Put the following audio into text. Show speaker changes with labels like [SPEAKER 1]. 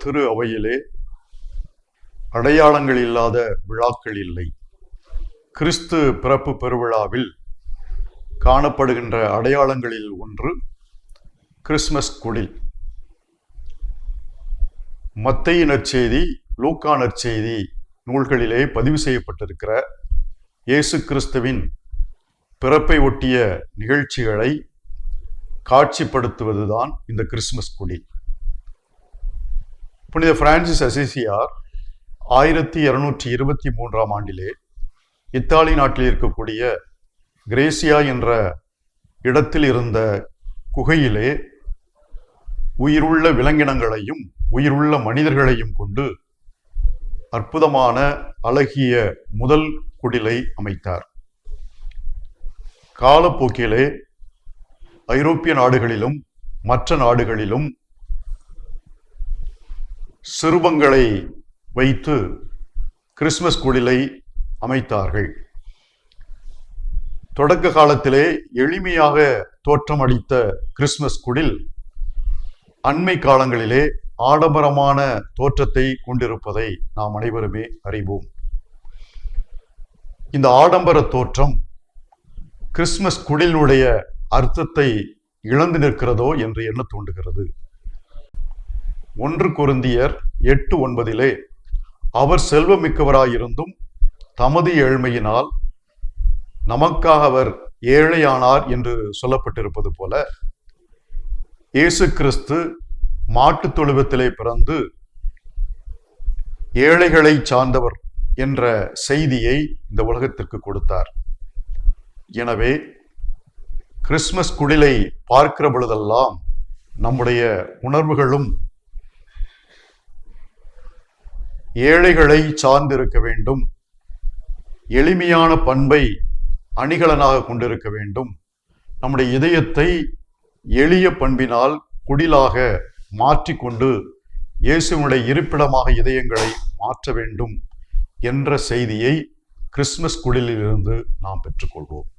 [SPEAKER 1] திரு அவையிலே அடையாளங்கள் இல்லாத விழாக்கள் இல்லை. கிறிஸ்து பிறப்பு பெருவிழாவில் காணப்படுகின்ற அடையாளங்களில் ஒன்று கிறிஸ்மஸ் குடில். மத்தேயு நற்செய்தி, லூக்கா நற்செய்தி நூல்களிலே பதிவு செய்யப்பட்டிருக்கிற இயேசு கிறிஸ்துவின் பிறப்பை ஒட்டிய நிகழ்ச்சிகளை காட்சிப்படுத்துவதுதான் இந்த கிறிஸ்மஸ் குடில். புனித பிரான்சிஸ் அசிசியார் 1223ஆம் ஆண்டிலே இத்தாலி நாட்டில் இருக்கக்கூடிய கிரேசியா என்ற இடத்தில் இருந்த குகையிலே உயிருள்ள விலங்கினங்களையும் உயிருள்ள மனிதர்களையும் கொண்டு அற்புதமான அழகிய முதல் குடிலை அமைத்தார். காலப்போக்கிலே ஐரோப்பிய நாடுகளிலும் மற்ற நாடுகளிலும் சிறுபங்களை வைத்து கிறிஸ்மஸ் குடிலை அமைத்தார்கள். தொடக்க காலத்திலே எளிமையாக தோற்றமளித்த கிறிஸ்மஸ் குடில் அண்மை காலங்களிலே ஆடம்பரமான தோற்றத்தை கொண்டிருப்பதை நாம் அனைவருமே அறிவோம். இந்த ஆடம்பர தோற்றம் கிறிஸ்மஸ் குடிலினுடைய அர்த்தத்தை இழந்து நிற்கிறதோ என்று எண்ண தோன்றுகிறது. 1 கொரிந்தியர் 8:9 அவர் செல்வமிக்கவராயிருந்தும் தமது ஏழ்மையினால் நமக்காக அவர் ஏழையானார் என்று சொல்லப்பட்டிருப்பது போல, இயேசு கிறிஸ்து மாட்டுத் தொழுவத்திலே பிறந்து ஏழைகளை சார்ந்தவர் என்ற செய்தியை இந்த உலகத்திற்கு கொடுத்தார். எனவே கிறிஸ்மஸ் குடிலை பார்க்கிற பொழுதெல்லாம் நம்முடைய உணர்வுகளும் ஏழைகளை சார்ந்திருக்க வேண்டும், எளிமையான பண்பை அணிகலனாக கொண்டிருக்க வேண்டும், நம்முடைய இதயத்தை எளிய பண்பினால் குடிலாக மாற்றிக்கொண்டு இயேசுவினுடைய இருப்பிடமாக இதயங்களை மாற்ற வேண்டும் என்ற செய்தியை கிறிஸ்மஸ் குடிலிலிருந்து நாம் பெற்றுக்கொள்வோம்.